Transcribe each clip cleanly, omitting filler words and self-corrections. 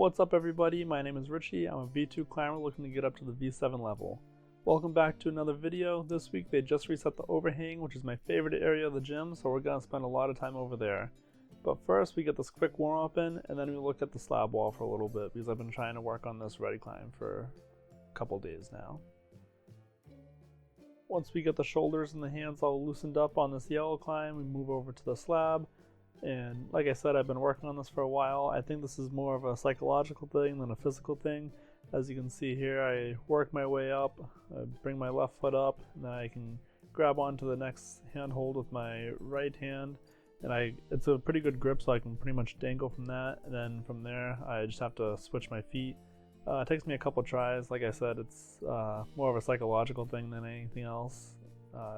What's up everybody, my name is Richie. I'm a V2 climber looking to get up to the V7 level. Welcome back to another video. This week they just reset the overhang, which is my favorite area of the gym, so we're going to spend a lot of time over there. But first we get this quick warm up in, and then we look at the slab wall for a little bit, because I've been trying to work on this ready climb for a couple days now. Once we get the shoulders and the hands all loosened up on this yellow climb, we move over to the slab. And like I said, I've been working on this for a while. I think this is more of a psychological thing than a physical thing. As you can see here, I work my way up, I bring my left foot up, and then I can grab onto the next handhold with my right hand. And it's a pretty good grip, so I can pretty much dangle from that. And then from there, I just have to switch my feet. It takes me a couple tries. Like I said, it's more of a psychological thing than anything else.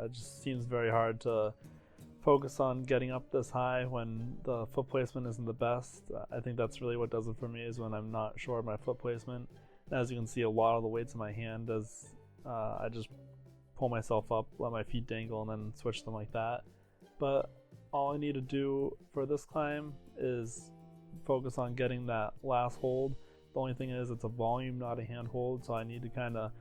It just seems very hard to focus on getting up this high when the foot placement isn't the best. I think that's really what does it for me, is when I'm not sure of my foot placement. And as you can see, a lot of the weight's in my hand as I just pull myself up, let my feet dangle, and then switch them like that. But all I need to do for this climb is focus on getting that last hold. The only thing is it's a volume, not a hand hold, so I need to kind of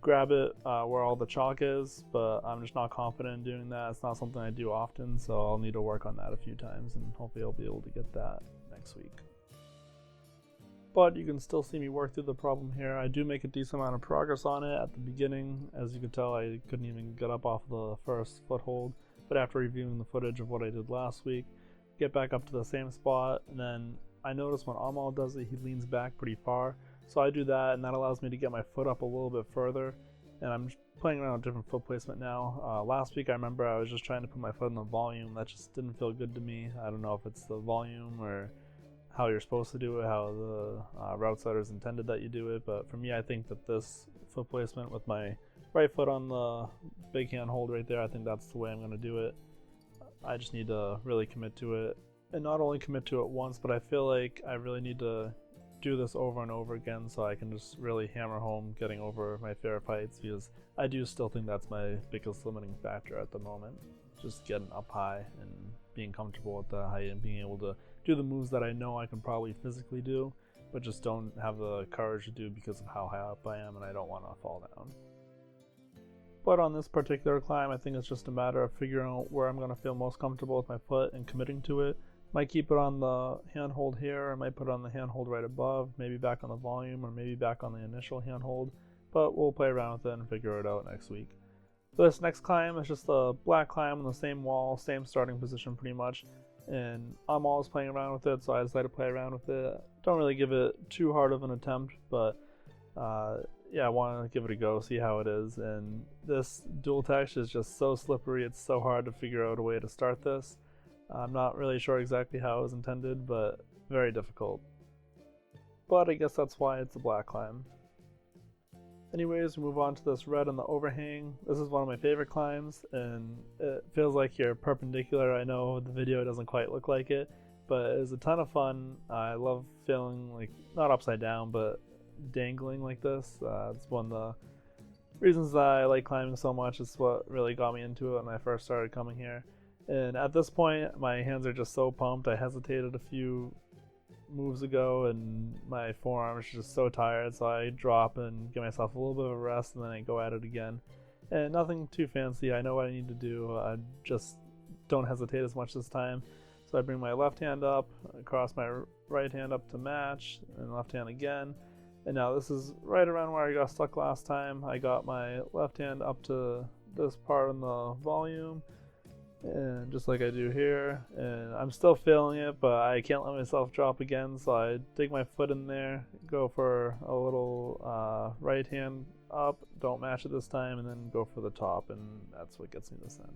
grab it where all the chalk is, but I'm just not confident in doing that. It's not something I do often, so I'll need to work on that a few times, and hopefully I'll be able to get that next week. But you can still see me work through the problem here. I do make a decent amount of progress on it at the beginning. As you can tell, I couldn't even get up off the first foothold, but after reviewing the footage of what I did last week, get back up to the same spot, and then I notice when Amal does it, he leans back pretty far. So I do that, and that allows me to get my foot up a little bit further. And I'm just playing around with different foot placement now. Last week I remember I was just trying to put my foot in the volume. That just didn't feel good to me. I don't know if it's the volume or how you're supposed to do it, how the route setters intended that you do it. But for me, I think that this foot placement with my right foot on the big hand hold right there, I think that's the way I'm going to do it. I just need to really commit to it. And not only commit to it once, but I feel like I really need to do this over and over again so I can just really hammer home getting over my fear of heights, because I do still think that's my biggest limiting factor at the moment. Just getting up high and being comfortable with the height and being able to do the moves that I know I can probably physically do, but just don't have the courage to do because of how high up I am and I don't want to fall down. But on this particular climb, I think it's just a matter of figuring out where I'm going to feel most comfortable with my foot and committing to it. Might keep it on the handhold here, I might put it on the handhold right above, maybe back on the volume, or maybe back on the initial handhold, but we'll play around with it and figure it out next week. So this next climb is just a black climb on the same wall, same starting position pretty much, and I'm always playing around with it, so I decided to play around with it. Don't really give it too hard of an attempt, but yeah, I want to give it a go, see how it is. And this dual text is just so slippery, it's so hard to figure out a way to start this. I'm not really sure exactly how it was intended, but very difficult. But I guess that's why it's a black climb. Anyways, we move on to this red on the overhang. This is one of my favorite climbs, and it feels like you're perpendicular. I know the video doesn't quite look like it, but it's a ton of fun. I love feeling like, not upside down, but dangling like this. It's one of the reasons that I like climbing so much. It's what really got me into it when I first started coming here. And at this point, my hands are just so pumped. I hesitated a few moves ago, and my forearms are just so tired, so I drop and give myself a little bit of a rest, and then I go at it again. And nothing too fancy. I know what I need to do. I just don't hesitate as much this time. So I bring my left hand up, cross my right hand up to match, and left hand again. And now this is right around where I got stuck last time. I got my left hand up to this part in the volume, and just like I do here, and I'm still feeling it, but I can't let myself drop again, so I dig my foot in there, go for a little right hand up, don't match it this time, and then go for the top, and that's what gets me the send.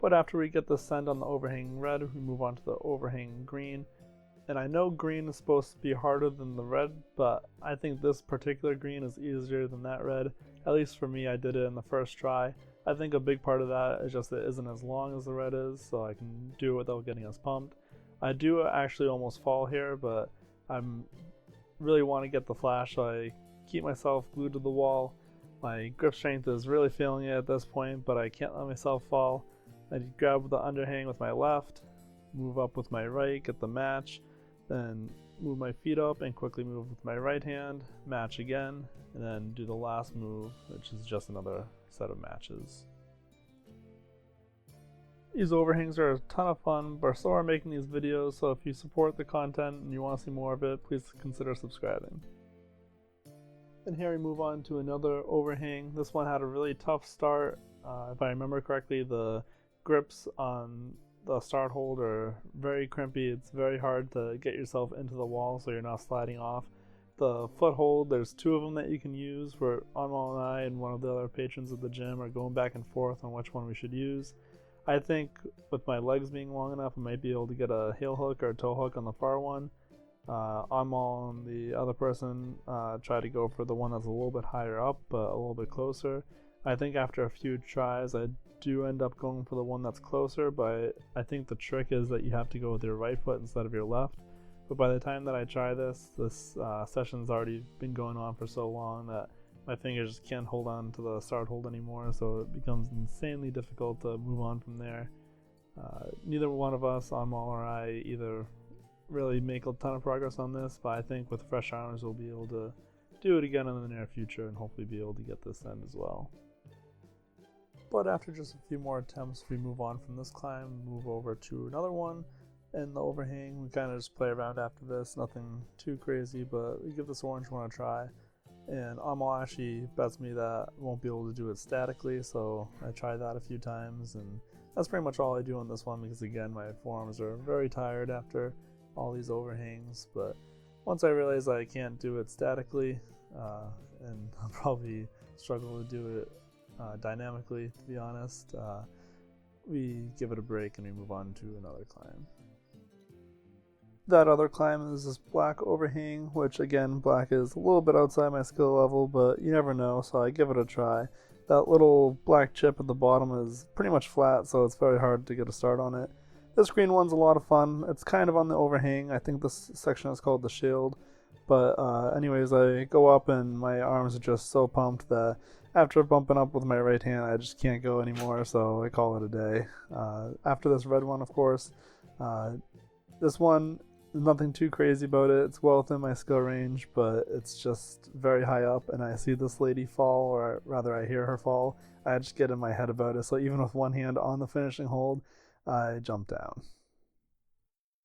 But after we get the send on the overhang red, we move on to the overhang green. And I know green is supposed to be harder than the red, but I think this particular green is easier than that red. At least for me, I did it in the first try. I think a big part of that is just that it isn't as long as the red is, so I can do it without getting as pumped. I do actually almost fall here, but I really want to get the flash, so I keep myself glued to the wall. My grip strength is really feeling it at this point, but I can't let myself fall. I grab the underhang with my left, move up with my right, get the match, then move my feet up and quickly move with my right hand, match again, and then do the last move, which is just another set of matches. These overhangs are a ton of fun, but so are making these videos, so if you support the content and you want to see more of it, please consider subscribing. And here we move on to another overhang. This one had a really tough start. If I remember correctly, the grips on the start hold are very crimpy. It's very hard to get yourself into the wall so you're not sliding off. The foothold, there's two of them that you can use, where Anmal and I and one of the other patrons at the gym are going back and forth on which one we should use. I think with my legs being long enough, I might be able to get a heel hook or a toe hook on the far one. Anmal and the other person try to go for the one that's a little bit higher up, but a little bit closer. I think after a few tries, I do end up going for the one that's closer, but I think the trick is that you have to go with your right foot instead of your left. But by the time that I try this session's already been going on for so long that my fingers just can't hold on to the start hold anymore, so it becomes insanely difficult to move on from there. Neither one of us, Anmal or I, either really make a ton of progress on this, but I think with fresh arms we'll be able to do it again in the near future and hopefully be able to get this end as well. But after just a few more attempts, we move on from this climb, move over to another one, and the overhang. We kind of just play around after this, nothing too crazy, but we give this orange one a try. And Anmal actually bets me that I won't be able to do it statically, so I tried that a few times, and that's pretty much all I do on this one because, again, my forearms are very tired after all these overhangs. But once I realize I can't do it statically, and I'll probably struggle to do it dynamically, to be honest, we give it a break and we move on to another climb. That other climb is this black overhang, which again, black is a little bit outside my skill level, but you never know, so I give it a try. That little black chip at the bottom is pretty much flat, so it's very hard to get a start on it. This green one's a lot of fun. It's kind of on the overhang. I think this section is called the shield. But anyways, I go up and my arms are just so pumped that after bumping up with my right hand, I just can't go anymore, so I call it a day. After this red one, of course, this one, nothing too crazy about it. It's well within my skill range, but it's just very high up, and I see this lady fall, or rather I hear her fall. I just get in my head about it, so even with one hand on the finishing hold, I jump down.